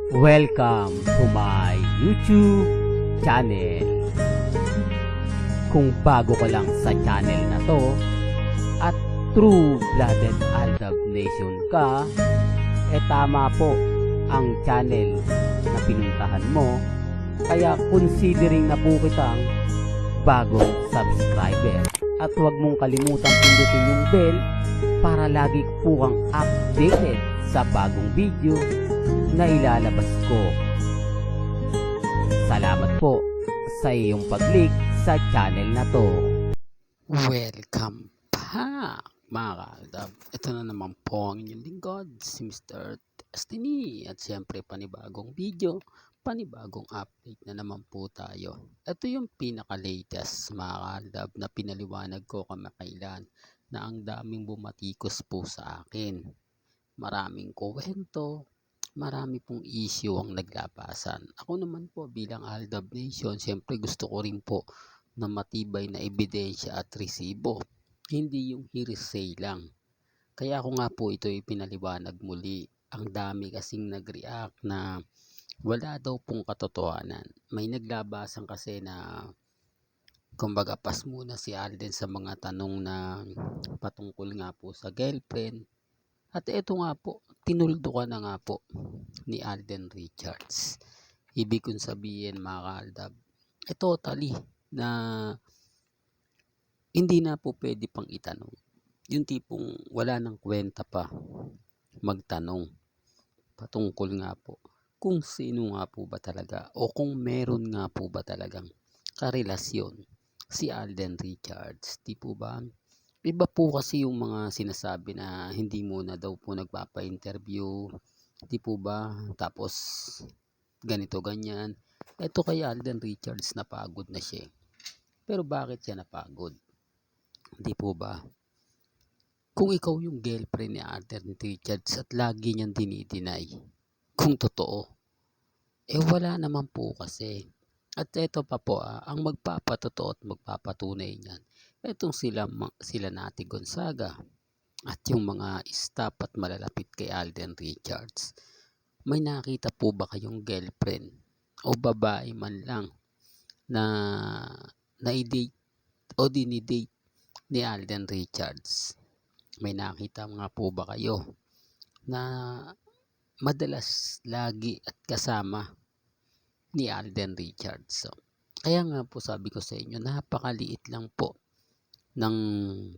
Welcome to my YouTube channel. Kung bago ka lang sa channel na to at true-blooded Aldab Nation ka, tama po ang channel na pinuntahan mo. Kaya considering na po kitang bagong subscriber. At huwag mong kalimutan pindutin yung bell para lagi po kang updated sa bagong video na ilalabas ko. Salamat po sa iyong pag-click sa channel na to. Welcome back mga kaaldab. Ito na naman po ang inyong lingkod, si Mr. Destiny. At siyempre panibagong video, panibagong update na naman po tayo. Ito yung pinaka-latest mga kaaldab na pinaliwanag ko kamakailan na ang daming bumatikos po sa akin. Maraming kwento, marami pong issue ang naglabasan. Ako naman po bilang Aldab Nation, siyempre gusto ko rin po na matibay na ebidensya at resibo. Hindi yung hearsay lang. Kaya ako nga po ito ipinaliwanag muli. Ang dami kasing nag-react na wala daw pong katotohanan. May naglabasan kasi na kumbaga pas muna si Alden sa mga tanong na patungkol nga po sa girlfriend. At ito nga po, tinuldo ka na nga po ni Alden Richards. Ibig kong sabihin mga kaaldab, totally na hindi na po pwede pang itanong. Yung tipong wala nang kwenta pa magtanong patungkol nga po kung sino nga po ba talaga o kung meron nga po ba talagang karelasyon si Alden Richards. Di po ba? Iba po kasi yung mga sinasabi na hindi muna daw po nagpapa-interview. Di po ba? Tapos ganito ganyan. Ito kay Alden Richards napagod na siya. Pero bakit siya napagod? Di po ba? Kung ikaw yung girlfriend ni Alden Richards at lagi niyang dinideny kung totoo, wala naman po kasi. At ito pa po, ang magpapatotoo at magpapatunay niyan, etong sila Nati Gonzaga at yung mga staff at malalapit kay Alden Richards. May nakita po ba kayong girlfriend o babae man lang na na-date o dinidate ni Alden Richards? May nakita nga po ba kayo na madalas lagi at kasama ni Alden Richards? So, kaya nga po sabi ko sa inyo, napakaliit lang po ng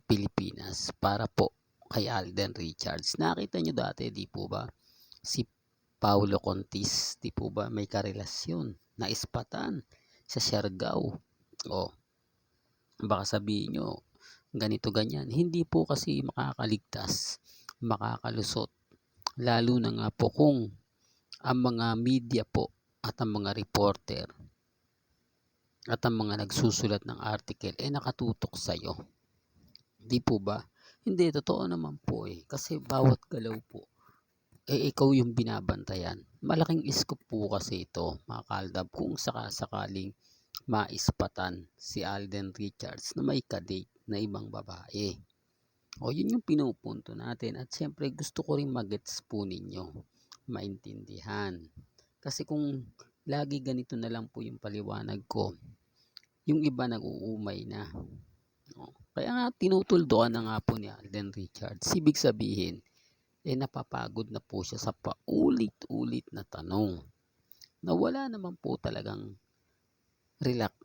Pilipinas para po kay Alden Richards. Nakita nyo dati, di po ba? Si Paulo Contis, di po ba? May karelasyon na ispatan sa Siargao. O, baka sabihin nyo, ganito ganyan. Hindi po kasi makakaligtas, makakalusot. Lalo na nga po kung ang mga media po at ang mga reporter at ang mga nagsusulat ng article nakatutok sa'yo. Di po ba? Hindi, totoo naman po kasi bawat galaw po ikaw yung binabantayan. Malaking iskop po kasi ito mga kaaldab kung sakasakaling maispatan si Alden Richards na may kadate na ibang babae. O yun yung pinupunto natin at syempre gusto ko rin magets po ninyo, maintindihan. Kasi kung lagi ganito na lang po yung paliwanag ko, yung iba nag-uumay na. Kaya nga tinutuldoan na nga po ni Alden Richards. Ibig sabihin, napapagod na po siya sa paulit-ulit na tanong na wala naman po talagang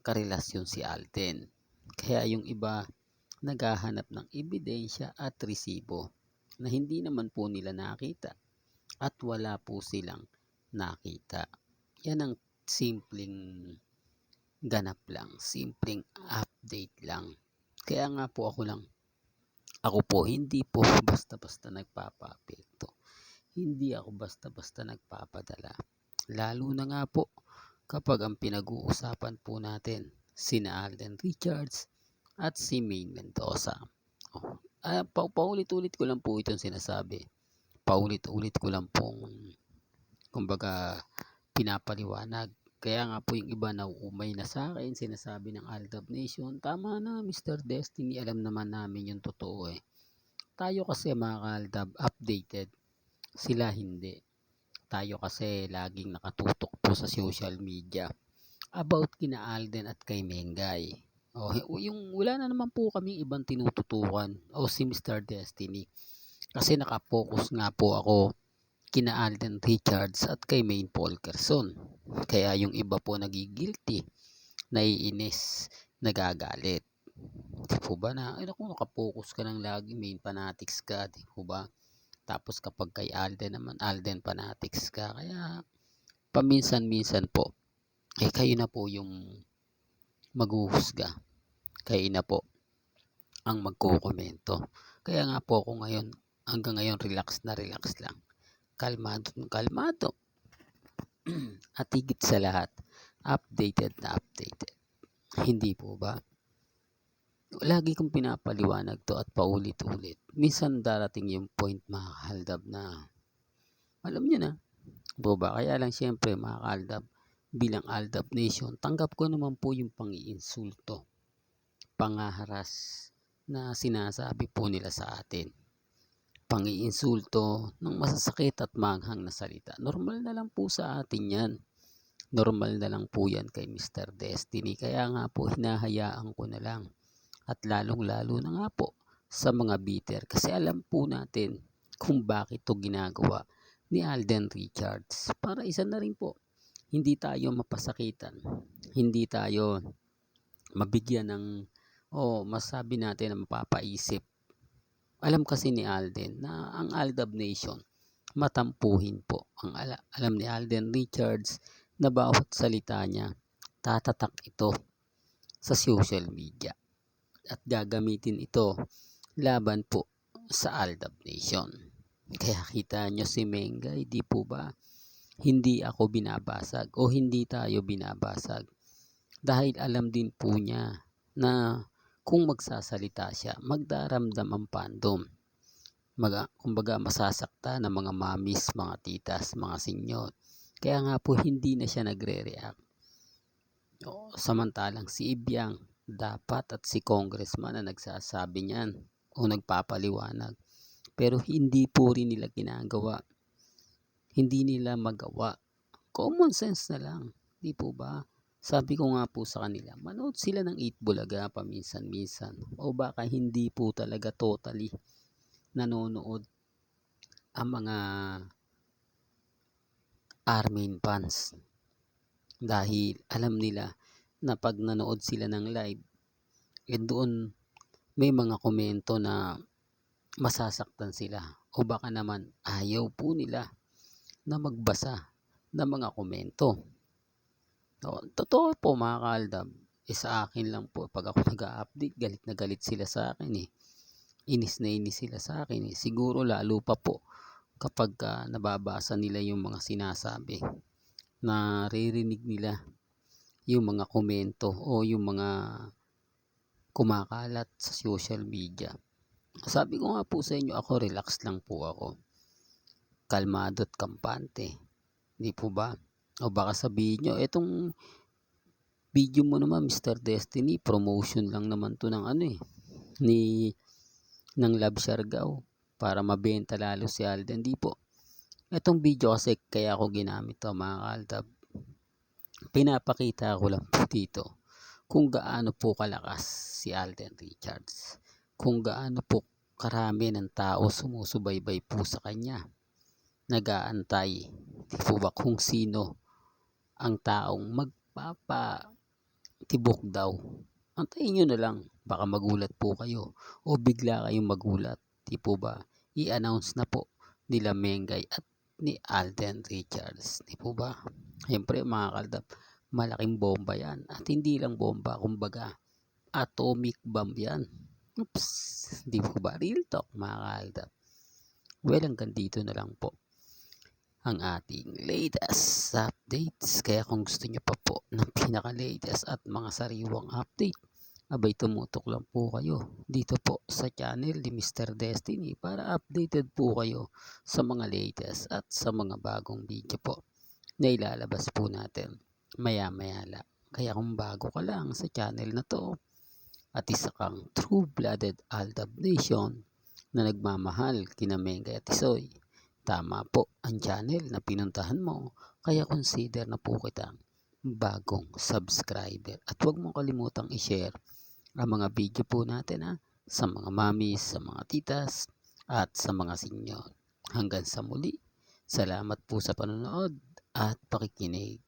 karelasyon si Alden. Kaya yung iba naghahanap ng ebidensya at resibo na hindi naman po nila nakita at wala po silang nakita. Yan ang simpleng ganap lang, simpleng update lang. Kaya nga po ako po hindi po basta-basta nagpapa-apekto. Hindi ako basta-basta nagpapadala. Lalo na nga po kapag ang pinag-uusapan po natin sina Alden Richards at si Maine Mendoza. Paulit-ulit ko lang po itong sinasabi. Paulit-ulit ko lang pong kumbaga pinapaliwanag. Kaya nga po yung iba nauumay na sa akin, sinasabi ng Aldab Nation, tama na Mr. Destiny, alam naman namin yung totoo Tayo kasi mga kaaldab, updated, sila hindi. Tayo kasi laging nakatutok po sa social media about kina Alden at kay Mengay. Yung wala na naman po kaming ibang tinututukan o si Mr. Destiny. Kasi nakapokus nga po ako kina Alden Richards at kay Maine Polkerson. Kaya yung iba po nagigilty, naiinis, nagagalit. Di po ba na, ay naku, nakapokus ka ng lagi, Maine fanatics ka, di po ba? Tapos kapag kay Alden naman, Alden fanatics ka. Kaya paminsan-minsan po, kayo na po yung maghuhusga. Kayo na po ang magkukomento. Kaya nga po ako ngayon, hanggang ngayon relax lang. Kalmado. At higit sa lahat, updated. Hindi po ba? Lagi kong pinapaliwanag to at paulit-ulit. Minsan darating yung point mga kahaldab na alam nyo na. Po ba? Kaya lang syempre mga kahaldab, bilang Aldab Nation, tanggap ko naman po yung pang-iinsulto, pangaharas na sinasabi po nila sa atin. Pang-iinsulto ng masasakit at maanghang na salita. Normal na lang po sa atin yan. Normal na lang po yan kay Mr. Destiny. Kaya nga po hinahayaan ko na lang. At lalong-lalo na nga po sa mga bitter. Kasi alam po natin kung bakit to ginagawa ni Alden Richards. Para isa na rin po, hindi tayo mapasakitan. Hindi tayo mabigyan ng masabi natin na mapapaisip. Alam kasi ni Alden na ang Aldab Nation matampuhin po. Alam ni Alden Richards na bawat salita niya tatatak ito sa social media at gagamitin ito laban po sa Aldab Nation. Kaya kita nyo si Mengay, di po ba? Hindi ako binabasag o hindi tayo binabasag dahil alam din po niya na kung magsasalita siya, magdaramdam ang fandom. Kumbaga masasakta ng mga mamis, mga titas, mga senyor. Kaya nga po hindi na siya nagre-react. Samantalang si Ibiang dapat at si congressman na nagsasabi niyan o nagpapaliwanag. Pero hindi po rin nila ginagawa. Hindi nila magawa. Common sense na lang. Di po ba? Sabi ko nga po sa kanila, manood sila ng 8 Bulaga paminsan-minsan. O baka hindi po talaga totally nanonood ang mga Armin fans. Dahil alam nila na pag nanood sila ng live, doon may mga komento na masasaktan sila. O baka naman ayaw po nila na magbasa ng mga komento. Totoo po mga kaaldab, sa akin lang po pag ako nag-update, galit na galit sila sa akin inis na inis sila sa akin siguro lalo pa po kapag nababasa nila yung mga sinasabi, naririnig nila yung mga komento o yung mga kumakalat sa social media. Sabi ko nga po sa inyo, ako relax lang po ako, kalmado at kampante, di po ba? O baka sabihin nyo, etong video mo naman Mr. Destiny, promotion lang naman to ng ng Love Siargao para mabenta lalo si Alden. Di po. Etong video kasi kaya ako ginamit to mga kaaldab. Pinapakita ko lang po dito kung gaano po kalakas si Alden Richards. Kung gaano po karami ng tao sumusubaybay po sa kanya. Nag-aantay. Di po ba kung sino ang taong magpapatibok daw. Antayin nyo na lang. Baka magulat po kayo. O bigla kayong magulat. Di po ba? I-announce na po nila Mengay at ni Alden Richards. Di po ba? Siyempre mga kaaldab, malaking bomba yan. At hindi lang bomba. Kumbaga, atomic bomb yan. Oops. Di po ba? Real talk mga kaaldab. Well, hanggang dito na lang po ang ating latest updates. Kaya kung gusto nyo pa po ng pinaka-latest at mga sariwang update, abay tumutok lang po kayo dito po sa channel ni Mr. Destiny para updated po kayo sa mga latest at sa mga bagong video po na ilalabas po natin maya-maya lang. Kaya kung bago ka lang sa channel na to at isa kang true-blooded Aldab Nation na nagmamahal kina Mengay at Isoy, Tama po ang channel na pinuntahan mo, kaya consider na po kitang bagong subscriber. At huwag mong kalimutang i-share ang mga video po natin sa mga mamis, sa mga titas, at sa mga senior. Hanggang sa muli, salamat po sa panonood at pakikinig.